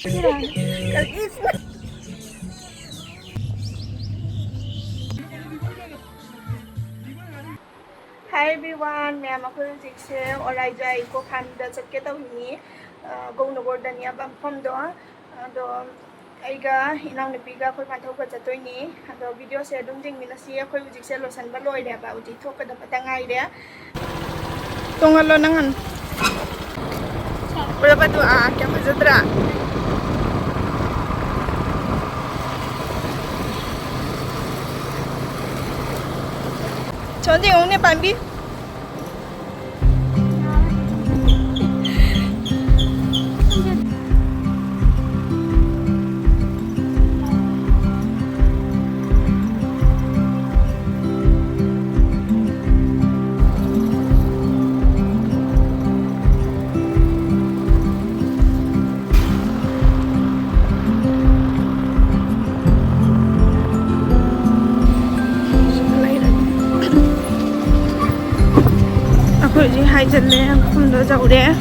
Hi everyone, मैं आपको जिक्से Oryza Eco Farm दा चक्के तो ही गौन गोर्डनिया बम फम दो आइगा इनाव निपिगा कोई पांथौ का चतोइनी दो वीडियो से दुम जिंग मिनसी कोई जिक्से लोसन बलोय दे बा उजी थोक दा पतंगाई दे तोंगलो नंगन berapa tuh क्या मजेदार 전쟁 옹내 반비 जी हाई चल रहे हैं हम लोग जा रहे हैं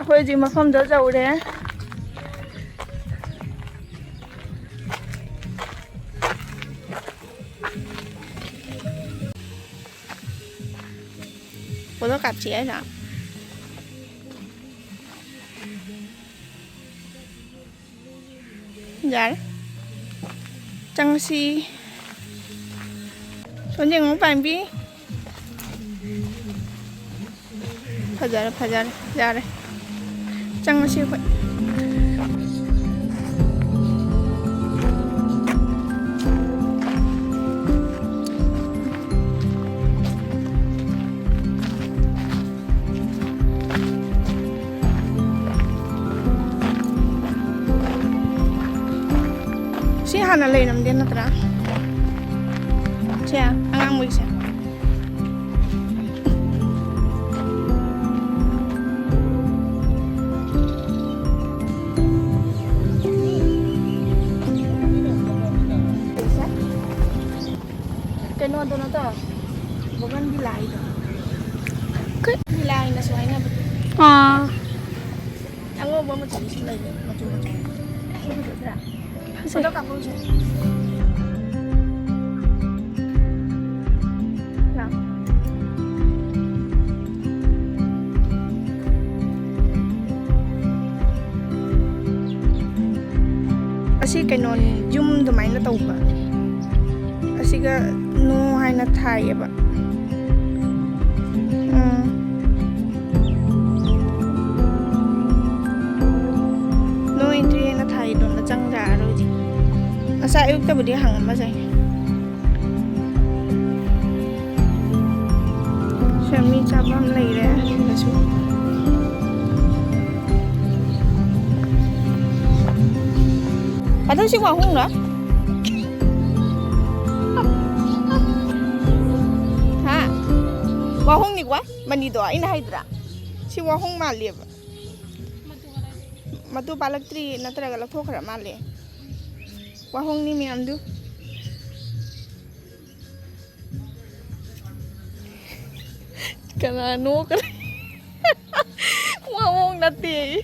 कोई जी मफम दो जा रहे हैं photo cặp chị ấy nào dạ trăng si số những ngón bàn bí phải ra đây trăng si vậy Hana lay nam din natra. Siya, ang amoy siya. Kano doon na to? Bukan bilay to. Bilay na suway na. Ang mo mo tayo sila yun. Matumatay. Foto kamu sih. Nah. Asi kanon jum dumay na tau ba. Asi ka no hay na thai ba. No entry na thai don na chang ra rồi gì. Sa yêu ta budi hang ma sai Shami chabam lai re lasu Atau si wahung đó ha wahung ni quá mani do ina haidra si wahung ma le matu palak tri natra galak thokra ma le Wahong ni miyam du. Kana no ka. Wahong nati.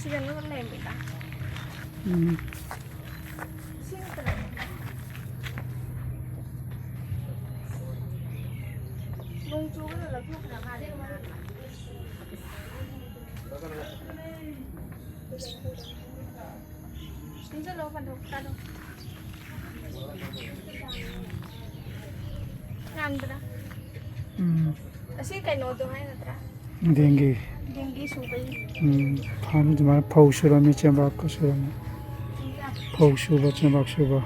Sila no lang kita. Sino talaga? Nung chuko na lang na mali. Sino lo pa do kado? Ngam tra. Kasi kay no do hay na tra. dengue subai phan jama phau surami chembak ko surami phau suba chembak suba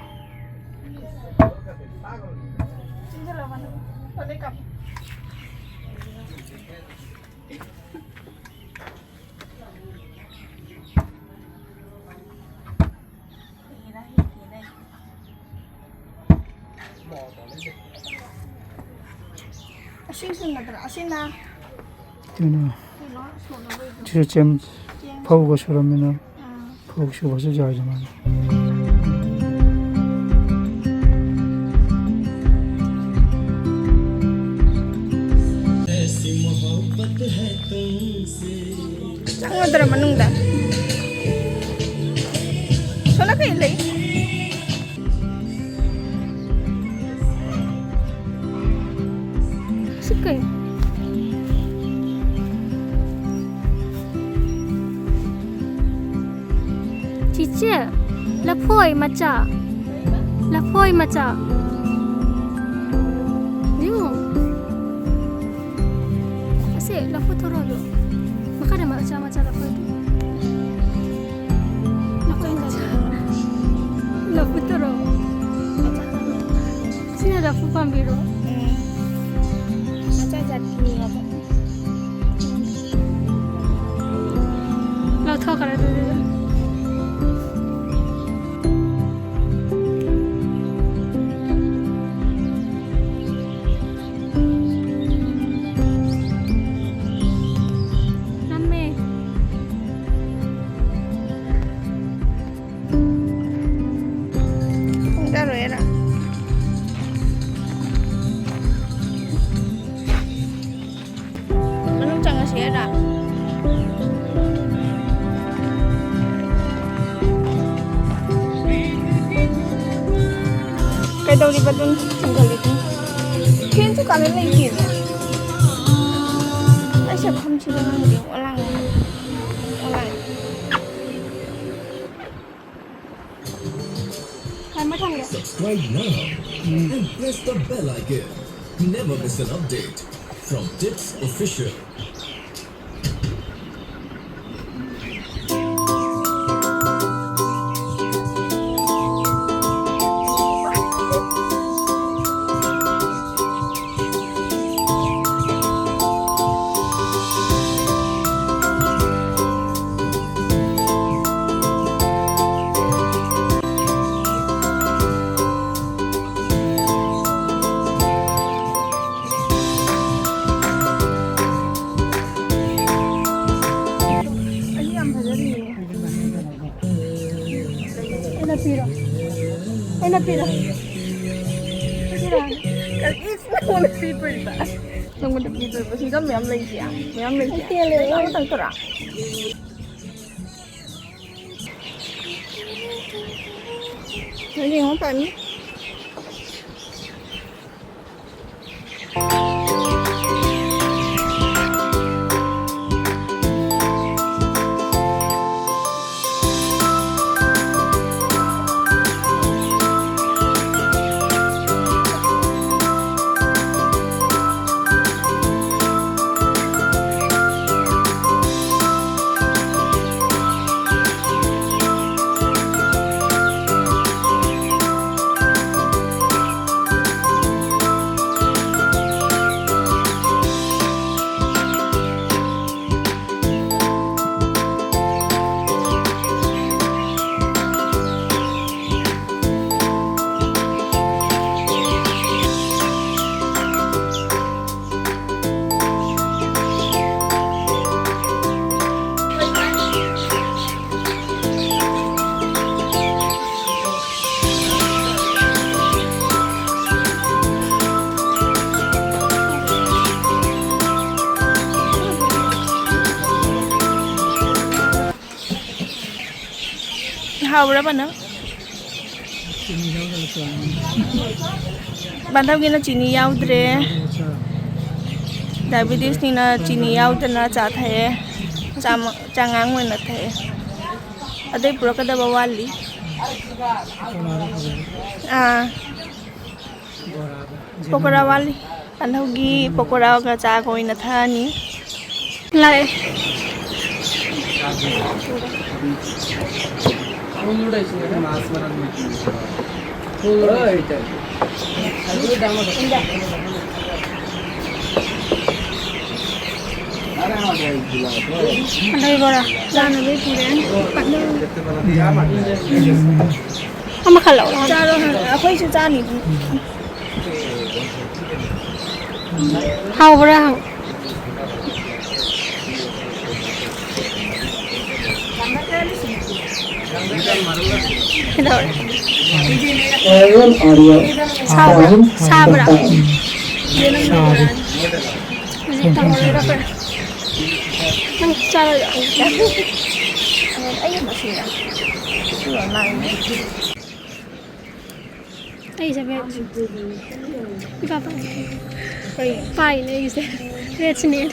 asin sunna tara asin na tena je chem phau ko surami na phau suba se jai jama Jangan tara manung dah. Soalnya kayak lagi. Suka. Cici, lapoi macam, lapoi macam. Yo, asyik lapoi terus tu. Maka ada macam lapoi tu. Lapoi macam, lapoi terus. Sini ada lapoi biru. Macam jadi apa? Lau thokure tu. Cái đầu đi vào đường tinggal itu. Kayaknya tuh kalian lagi ya. Saya paham sih dengan dia orang. Subscribe now and press the bell icon. Never miss an update from Tips Official. Enak pira. Cái ít nó là phi bự ba. Nông mình phi bự, bây giờ mèo lấy gì à? Mèo lấy gì? Nó tăng cơ à? Cái gì không phải nhỉ? Hao berapa nak? Bantau gina cini yau dre. Diabetes ni na cini yau dana cat hai. Cangang mana hai. Ada pura kada bawali. Pokora wali. Bantau gi pokora ka cat koi na thani. Lại. Đây bora, ra nó biết gì Ama kalau cara aku itu cari. Hau berang. Kita. Sabra, sabra. Kamu berapa? Nang cara ya. Ayah masih ya. Đây sẽ về Papa Fine này sẽ Let's need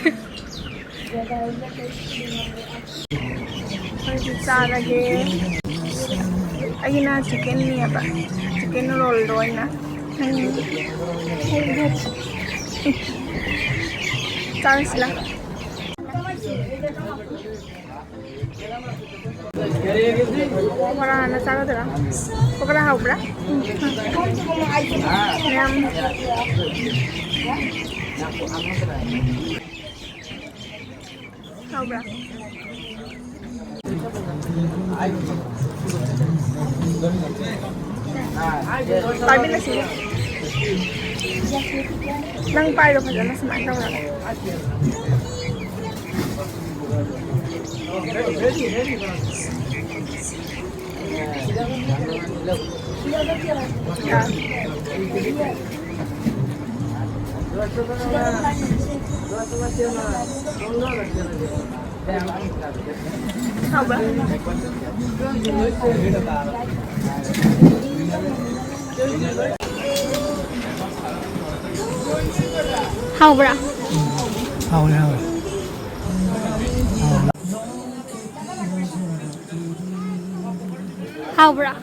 Pizza lagi. Ayun na chicken niya ba? Chicken roll doon na. Charles lang. Pokoknya na cara tu lah. Pokoknya hau berah. Yang hau berah. Tapi nasi. Nang pai lo kerja nasi macam mana? Coba. Hau berang. Hau ya. Hau berang.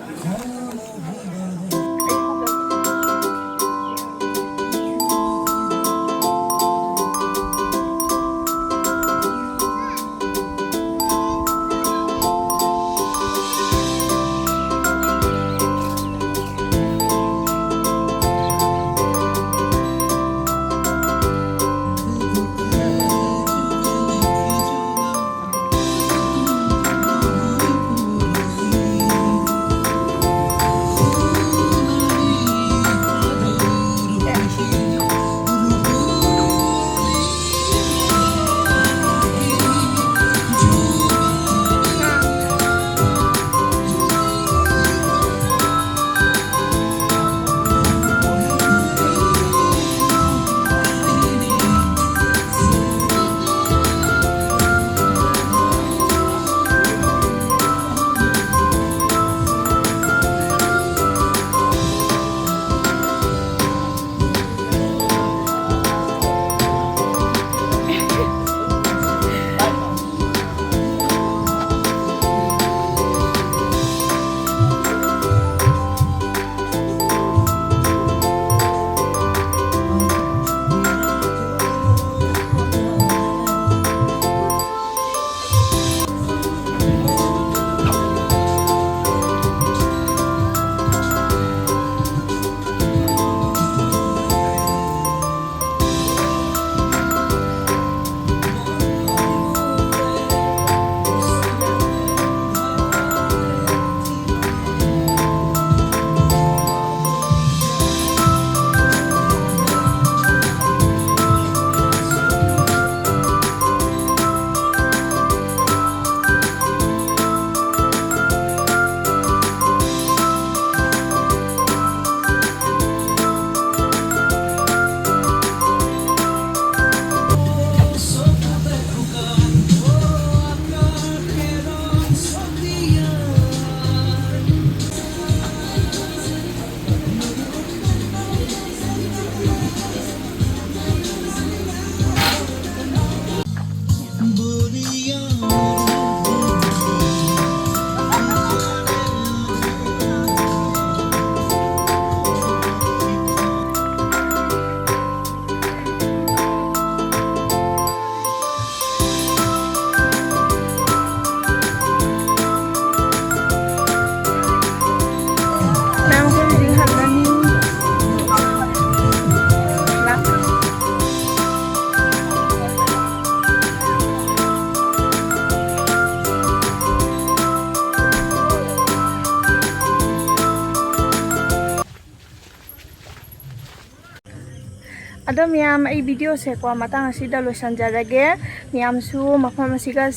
ꯑꯗꯣ ꯃꯌꯥꯝ ꯑꯩ ꯚꯤꯗꯤꯑꯣꯁꯦꯀꯣ ꯃꯇꯥꯡ ꯑꯁꯤꯗ ꯂꯣꯏꯁꯤꯟꯖꯔꯒꯦ ꯃꯌꯥꯝꯁꯨ ꯃꯐꯝ ꯑꯁꯤꯒ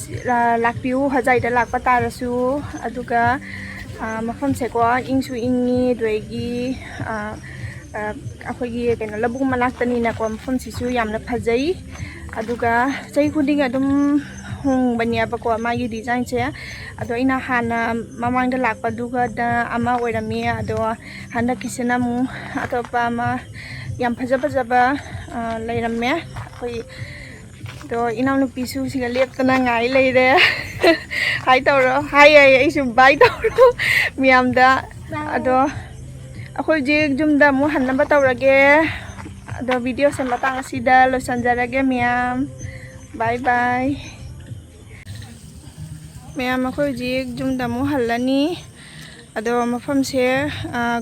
ꯂꯥꯛꯄꯤꯌꯨ ꯍꯣꯖꯥꯏꯗ ꯂꯥꯛꯄ ꯇꯥꯔꯁꯨ ꯑꯗꯨꯒ ꯃꯐꯝꯁꯦꯀꯣ ꯏꯪꯁꯨ ꯏꯪꯉꯤ ꯑꯗꯨꯗꯒꯤ ꯑꯩꯈꯣꯏꯒꯤ ꯀꯩꯅꯣ ꯂꯧꯕꯨꯛ ꯃꯅꯥꯛꯇꯅꯤꯅꯀꯣ ꯃꯐꯝꯁꯤꯁꯨ ꯌꯥꯝꯅ ꯐꯖꯩ ꯑꯗꯨꯒ ꯆꯍꯤ ꯈꯨꯗꯤꯡ ꯑꯗꯨꯝ ꯍꯣꯡꯕꯅꯦꯕꯀꯣ ꯃꯥꯒꯤ ꯗꯤꯖꯥꯏꯟꯁꯦ ꯑꯗꯣ ꯑꯩꯅ ꯍꯥꯟꯅ ꯃꯃꯥꯡꯗ ꯂꯥꯛꯄꯗꯨꯒꯗ ꯑꯃ ꯑꯣꯏꯔꯝꯃꯤ ꯑꯗꯣ ꯍꯟꯗꯛꯀꯤꯁꯤꯅ ꯑꯃꯨꯛ ꯑꯇꯣꯞꯄ ꯑꯃ ꯌꯥꯝ ꯐꯖꯕ ꯂꯩꯔꯝꯃꯦ ꯑꯩꯈꯣꯏ ꯑꯗꯣ ꯏꯅꯥꯎꯅꯨꯄꯤꯁꯨ ꯁꯤꯒ ꯂꯦꯞꯇꯅ ꯉꯥꯏ ꯂꯩꯔꯦ ꯍꯥꯏ ꯇꯧꯔꯣ ꯍꯥꯏ ꯑꯩꯁꯨ ꯕꯥꯏ ꯇꯧꯔꯣ ꯃꯌꯥꯝꯗ ꯑꯗꯣ ꯑꯩꯈꯣꯏ ꯍꯧꯖꯤꯛ ꯌꯨꯝꯗ ꯑꯃꯨꯛ ꯍꯟꯅꯕ ꯇꯧꯔꯒꯦ ꯑꯗꯣ ꯚꯤꯗꯤꯑꯣꯁꯦ ꯃꯇꯥꯡ ꯑꯁꯤꯗ ꯂꯣꯏꯁꯤꯟꯖꯔꯒꯦ ꯃꯌꯥꯝ ꯕꯥꯏ ꯕꯥꯏ ꯃꯌꯥꯝ ꯑꯩꯈꯣꯏ ꯍꯧꯖꯤꯛ ꯌꯨꯝꯗ ꯑꯃꯨꯛ ꯍꯜꯂꯅꯤ ꯑꯗꯣ ꯃꯐꯝꯁꯦ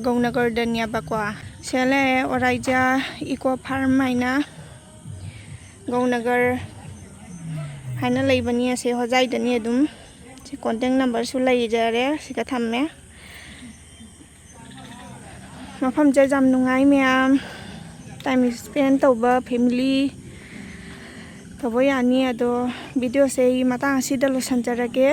ꯒꯧꯅꯒꯔꯗꯅꯦꯕꯀꯣ ꯁꯦꯂꯦ ꯑꯣꯔꯥꯏꯖꯥ ꯏꯀꯣ ꯐꯥꯔꯝ ꯍꯥꯏꯅ ꯒꯧꯅꯒꯔ ꯍꯥꯏꯅ ꯂꯩꯕꯅꯤ ꯑꯁꯦ ꯍꯣꯖꯥꯏꯗꯅꯤ ꯑꯗꯨꯝ ꯁꯤ ꯀꯣꯟꯇꯦꯛ ꯅꯝꯕꯔꯁꯨ ꯂꯩꯖꯔꯦ ꯁꯤꯒ ꯊꯝꯃꯦ ꯃꯐꯝꯁꯦ ꯌꯥꯝ ꯅꯨꯡꯉꯥꯏ ꯃꯌꯥꯝ ꯇꯥꯏꯝ ꯁ꯭ꯄꯦꯟ ꯇꯧꯕ ꯐꯦꯃꯤꯂꯤ ꯇꯧꯕ ꯌꯥꯅꯤ ꯑꯗꯣ ꯚꯤꯗꯤꯑꯣꯁꯦ ꯑꯩ ꯃꯇꯥꯡ ꯑꯁꯤꯗ ꯂꯣꯏꯁꯤꯟꯖꯔꯒꯦ